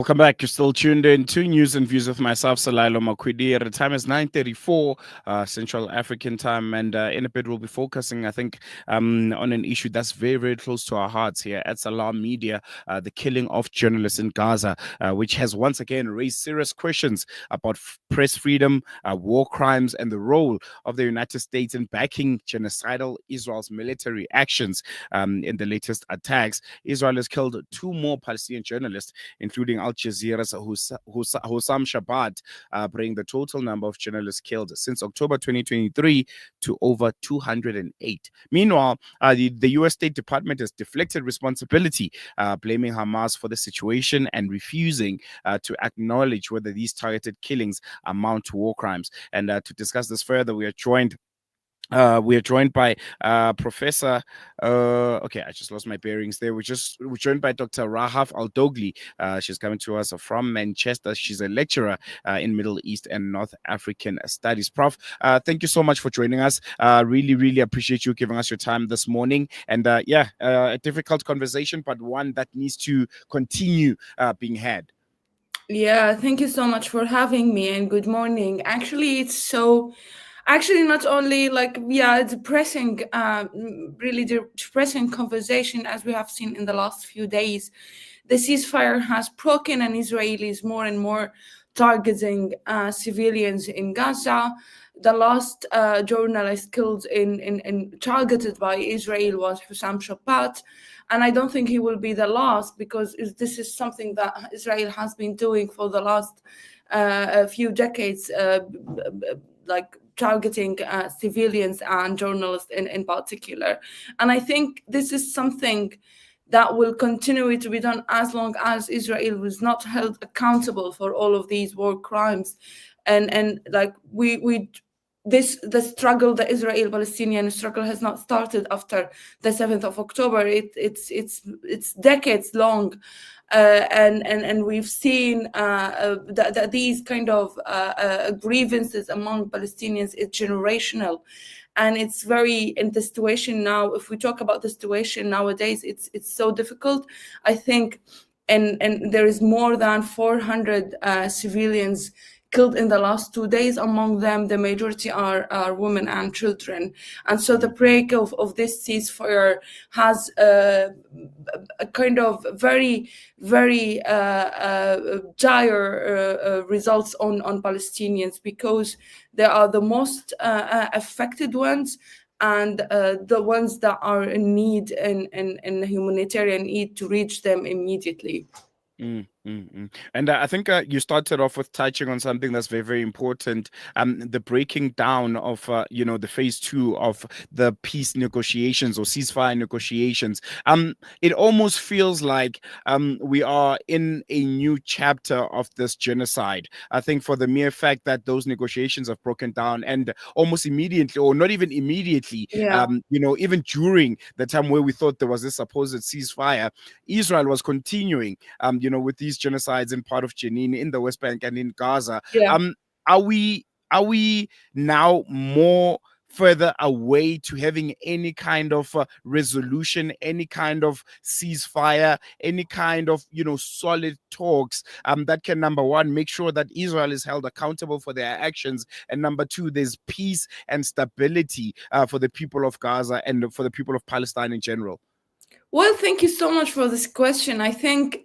Welcome back. You're still tuned in to News and Views with myself, Salailo Makwidi. The time is 9:34 Central African time, and in a bit we'll be focusing, I think, on an issue that's very, very close to our hearts here at Salam Media, the killing of journalists in Gaza, which has once again raised serious questions about press freedom, war crimes, and the role of the United States in backing genocidal Israel's military actions. In the latest attacks, Israel has killed two more Palestinian journalists, including Al Jazeera's Hussam Shabat, bringing the total number of journalists killed since October 2023 to over 208. Meanwhile, the U.S. State Department has deflected responsibility, blaming Hamas for the situation and refusing to acknowledge whether these targeted killings amount to war crimes. And to discuss this further, we are joined by Professor. Okay, I just lost my bearings there. We're joined by Dr. Rahaf Aldoughli. She's coming to us from Manchester. She's a lecturer in Middle East and North African Studies. Prof, thank you so much for joining us. Really, really appreciate you giving us your time this morning. And a difficult conversation, but one that needs to continue being had. Yeah, thank you so much for having me, and good morning. Actually, not only depressing, really depressing conversation as we have seen in the last few days. The ceasefire has broken, and Israelis more and more targeting civilians in Gaza. The last journalist killed in targeted by Israel was Hussam Shabat, and I don't think he will be the last, because this is something that Israel has been doing for the last few decades, like targeting civilians and journalists in particular. And I think this is something that will continue to be done as long as Israel was not held accountable for all of these war crimes. And like the struggle, the Israel-Palestinian struggle, has not started after the 7th of October. It's decades long. And we've seen that these kind of grievances among Palestinians is generational, and it's very in the situation now. If we talk about the situation nowadays, it's so difficult. I think, and there is more than 400 civilians killed in the last 2 days. Among them, the majority are women and children. And so the break of this ceasefire has a kind of very, very dire results on Palestinians, because they are the most affected ones, and the ones that are in need, in humanitarian need, to reach them immediately. And I think you started off with touching on something that's very, very important. The breaking down of, the phase 2 of the peace negotiations or ceasefire negotiations. It almost feels like we are in a new chapter of this genocide. I think for the mere fact that those negotiations have broken down, and almost immediately, or not even immediately, Yeah. even during the time where we thought there was this supposed ceasefire, Israel was continuing, with these genocides in part of Jenin, in the West Bank, and in Gaza. Yeah. Are we now more further away to having any kind of resolution, any kind of ceasefire, any kind of solid talks that can, number one, make sure that Israel is held accountable for their actions, and number two, there's peace and stability for the people of Gaza and for the people of Palestine in general? Well, thank you so much for this question. I think,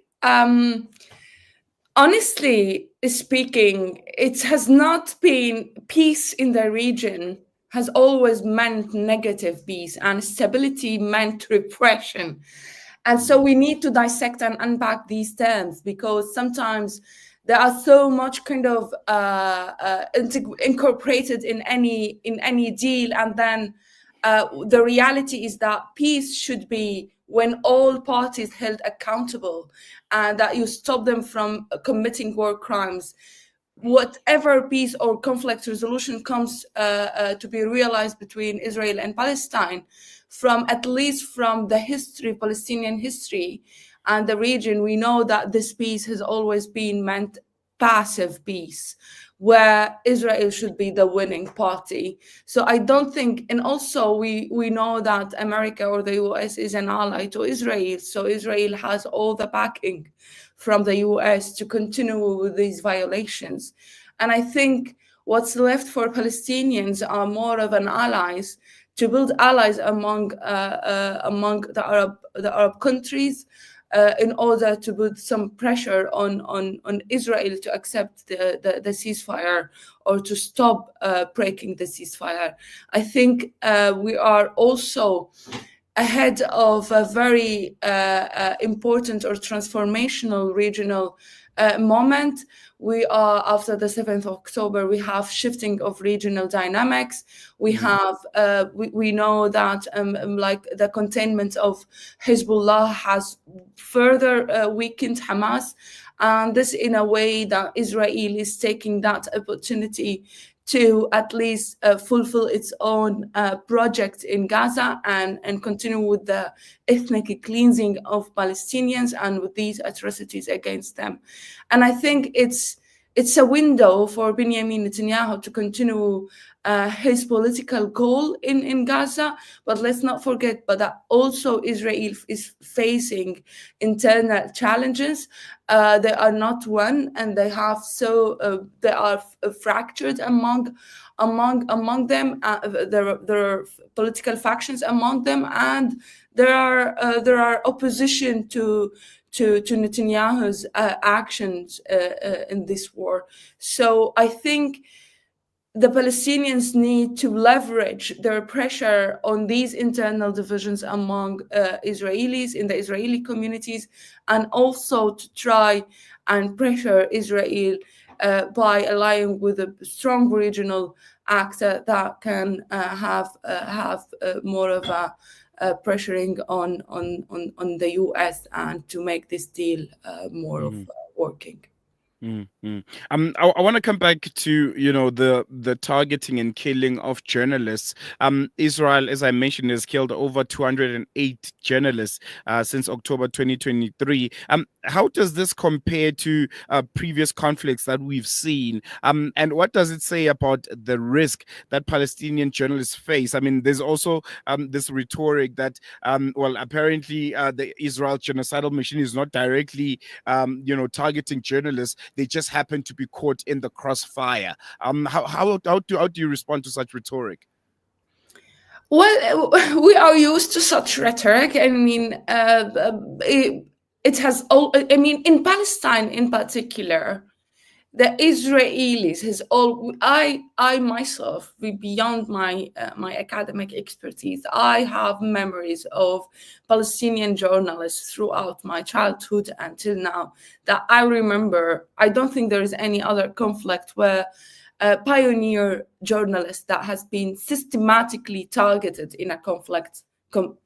honestly speaking, it has not been peace in the region, has always meant negative peace, and stability meant repression. And so we need to dissect and unpack these terms, because sometimes they are so much kind of incorporated in any deal, and then the reality is that peace should be when all parties held accountable, and that you stop them from committing war crimes. Whatever peace or conflict resolution comes to be realized between Israel and Palestine, from at least from the history, Palestinian history and the region, we know that this peace has always been meant passive peace, where Israel should be the winning party. So I don't think, and also we know that America or the US is an ally to Israel, so Israel has all the backing from the US to continue with these violations. And I think what's left for Palestinians are more of an allies, to build allies among the Arab countries, in order to put some pressure on Israel to accept the ceasefire, or to stop breaking the ceasefire. I think we are also ahead of a very important or transformational regional moment. We are, after the 7th of October, we have shifting of regional dynamics. We have, we know that like the containment of Hezbollah has further weakened Hamas. And this in a way that Israel is taking that opportunity to at least fulfill its own project in Gaza, and continue with the ethnic cleansing of Palestinians and with these atrocities against them. And I think it's a window for Benjamin Netanyahu to continue his political goal in Gaza. But let's not forget that also Israel is facing internal challenges. They are not one, and they are fractured among them. There are political factions among them, and there are opposition to Netanyahu's actions in this war. So I think the Palestinians need to leverage their pressure on these internal divisions among Israelis in the Israeli communities, and also to try and pressure Israel by allying with a strong regional actor that can have more of a pressuring on the US, and to make this deal more of working. I want to come back to the targeting and killing of journalists. Israel, as I mentioned, has killed over 208 journalists since October 2023. How does this compare to previous conflicts that we've seen? And what does it say about the risk that Palestinian journalists face? I mean, there's also this rhetoric that, apparently the Israel genocidal machine is not directly, targeting journalists. They just happen to be caught in the crossfire. How do you respond to such rhetoric? Well, we are used to such rhetoric. I mean, it has all. I mean, in Palestine, in particular, the Israelis has all. I myself, beyond my academic expertise, I have memories of Palestinian journalists throughout my childhood until now that I remember. I don't think there is any other conflict where a pioneer journalist that has been systematically targeted in a conflict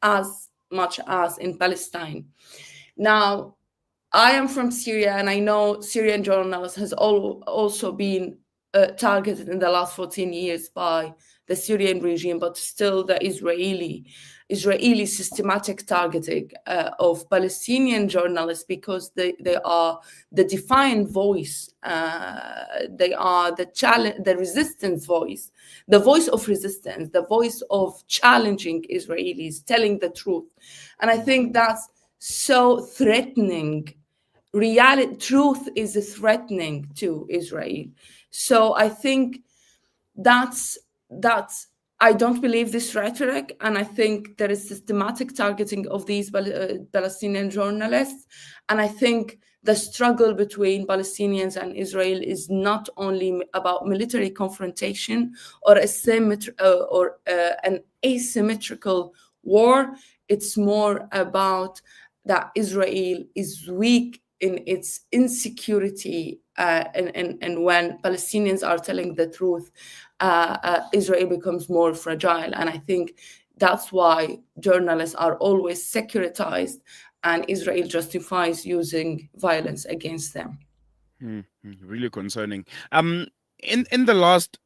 as much as in Palestine. Now, I am from Syria, and I know Syrian journalists has also been targeted in the last 14 years by the Syrian regime, but still the Israeli systematic targeting of Palestinian journalists, because they are the defiant voice, they are the resistance voice, the voice of resistance, the voice of challenging Israelis, telling the truth. And I think that's so threatening. Truth is threatening to Israel. So I think that's I don't believe this rhetoric, and I think there is systematic targeting of these Palestinian journalists. And I think the struggle between Palestinians and Israel is not only about military confrontation or an asymmetrical war. It's more about that Israel is weak in its insecurity, and when Palestinians are telling the truth, Israel becomes more fragile. And I think that's why journalists are always securitized, and Israel justifies using violence against them. Really concerning. in the last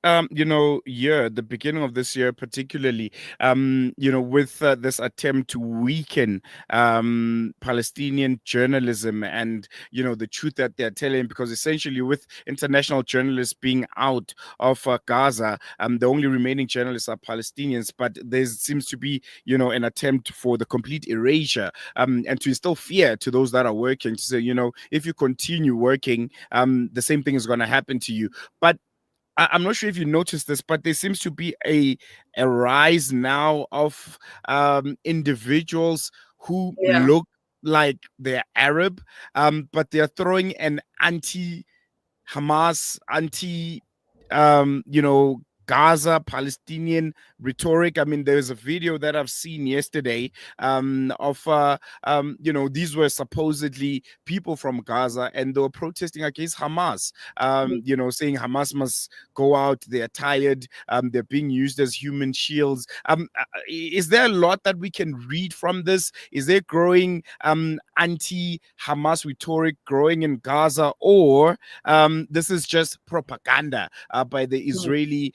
year, the beginning of this year particularly, with this attempt to weaken Palestinian journalism and the truth that they're telling, because essentially with international journalists being out of Gaza, the only remaining journalists are Palestinians, but there seems to be an attempt for the complete erasure, and to instill fear to those that are working, to say, if you continue working, the same thing is going to happen to you. But I'm not sure if you noticed this, but there seems to be a rise now of individuals who Yeah. look like they're Arab, but they're throwing an anti-Hamas, Gaza Palestinian rhetoric. I mean, there's a video that I've seen yesterday of these were supposedly people from Gaza, and they were protesting against Hamas. Saying Hamas must go out. They're tired. They're being used as human shields. Is there a lot that we can read from this? Is there growing anti-Hamas rhetoric growing in Gaza, or this is just propaganda by the Israeli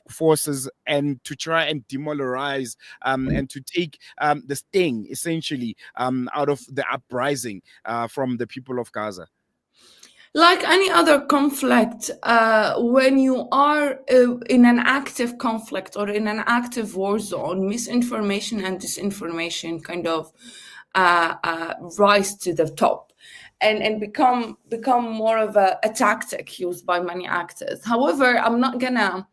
forces, and to try and demoralize and to take the sting essentially out of the uprising from the people of Gaza? Like any other conflict, when you are in an active conflict or in an active war zone, misinformation and disinformation kind of rise to the top and become more of a tactic used by many actors. However, I'm not gonna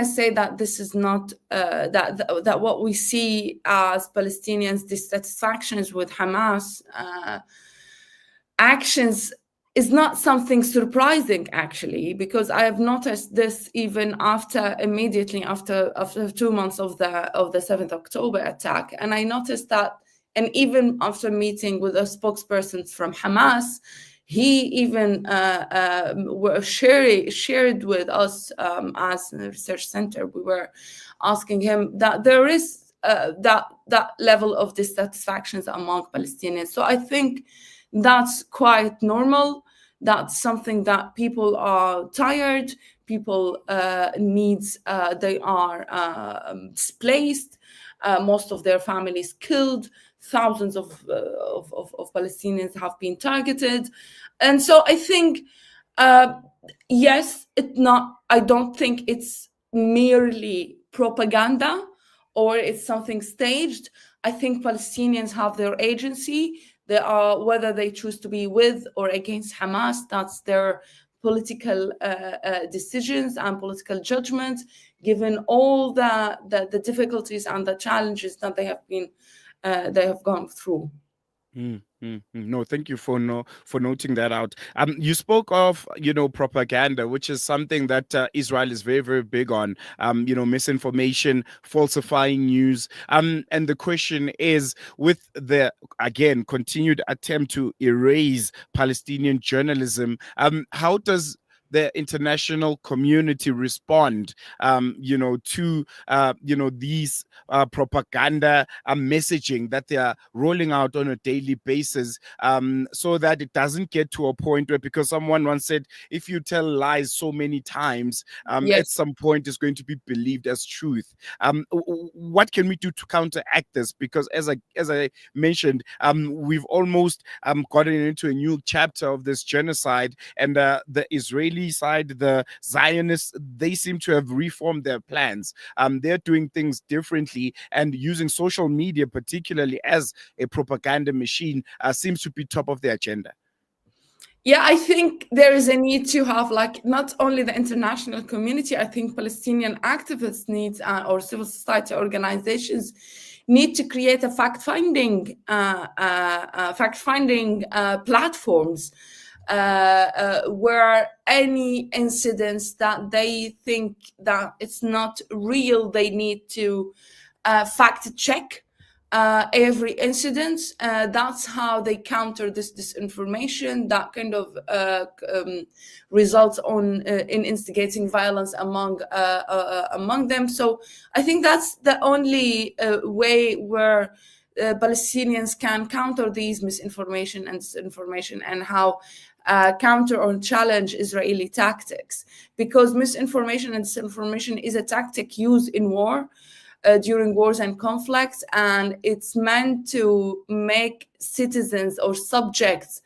say that this is not that what we see as Palestinians' dissatisfactions with Hamas actions is not something surprising, actually, because I have noticed this even immediately after 2 months of the 7th October attack. And I noticed that, and even after meeting with a spokesperson from Hamas, he even shared with us as a research center. We were asking him that there is that level of dissatisfactions among Palestinians. So I think that's quite normal. That's something that people are tired. People they are displaced. Most of their families killed. Thousands of Palestinians have been targeted, and so I think yes, I don't think it's merely propaganda or it's something staged. I think Palestinians have their agency. They are, whether they choose to be with or against Hamas, that's their political decisions and political judgments, given all the difficulties and the challenges that they have gone through. No, thank you for noting that out. You spoke of propaganda, which is something that Israel is very, very big on. Misinformation, falsifying news. And the question is, with the again continued attempt to erase Palestinian journalism, how does the international community respond to these propaganda messaging that they are rolling out on a daily basis, so that it doesn't get to a point where, because someone once said, if you tell lies so many times, Yes. at some point it's going to be believed as truth. What can we do to counteract this? Because as I mentioned, we've almost gotten into a new chapter of this genocide, and the Israeli side, the Zionists, they seem to have reformed their plans. They're doing things differently, and using social media, particularly as a propaganda machine, seems to be top of the agenda. Yeah, I think there is a need to have, like, not only the international community. I think Palestinian activists need, or civil society organizations need to create a fact-finding platforms where any incidents that they think that it's not real, they need to fact check every incident. That's how they counter this disinformation that kind of results in instigating violence among them. So I think that's the only way where Palestinians can counter these misinformation and disinformation, and how counter or challenge Israeli tactics, because misinformation and disinformation is a tactic used in war, during wars and conflicts, and it's meant to make citizens or subjects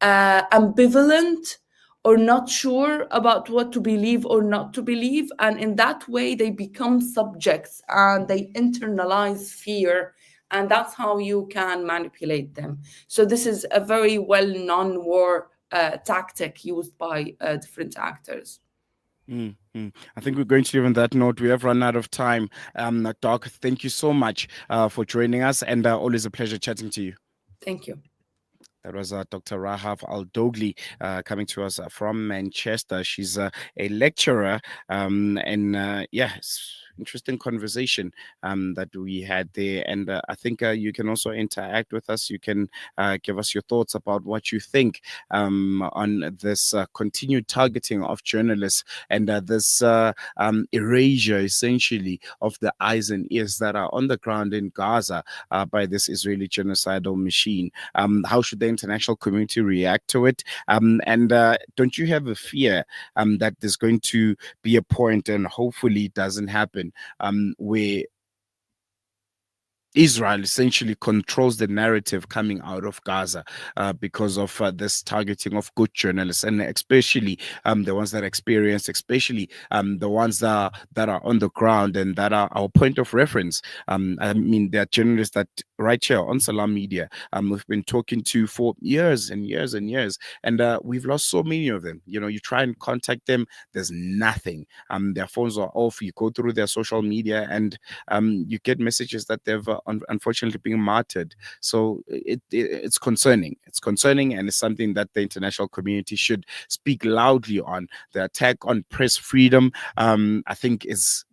ambivalent or not sure about what to believe or not to believe. And in that way, they become subjects and they internalize fear. And that's how you can manipulate them. So, this is a very well known war tactic used by different actors. I think we're going to leave on that note. We have run out of time. Doc, thank you so much for joining us, and always a pleasure chatting to you. Thank you. That was Dr. Rahaf Aldoughli coming to us from Manchester. She's a lecturer, and yes, interesting conversation that we had there. And I think you can also interact with us. You can give us your thoughts about what you think on this continued targeting of journalists and this erasure, essentially, of the eyes and ears that are on the ground in Gaza by this Israeli genocidal machine. How should the international community react to it? And don't you have a fear that there's going to be a point, and hopefully it doesn't happen, where Israel essentially controls the narrative coming out of Gaza because of this targeting of good journalists, and especially the ones that experienced, especially the ones that are on the ground and that are our point of reference. I mean, there are journalists that right here on Salam Media we've been talking to for years and years and years, and we've lost so many of them. You know, you try and contact them, there's nothing. Their phones are off. You go through their social media, and you get messages that they've unfortunately being martyred. So it's concerning. It's concerning, and it's something that the international community should speak loudly on. The attack on press freedom, I think, is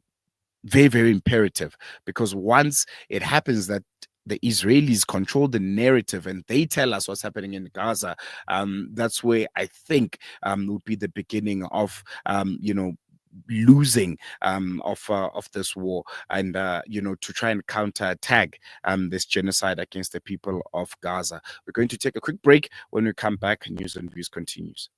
very, very imperative, because once it happens that the Israelis control the narrative and they tell us what's happening in Gaza, that's where I think would be the beginning of, losing of this war, and to try and counterattack this genocide against the people of Gaza. We're going to take a quick break. When we come back, News and Views continues.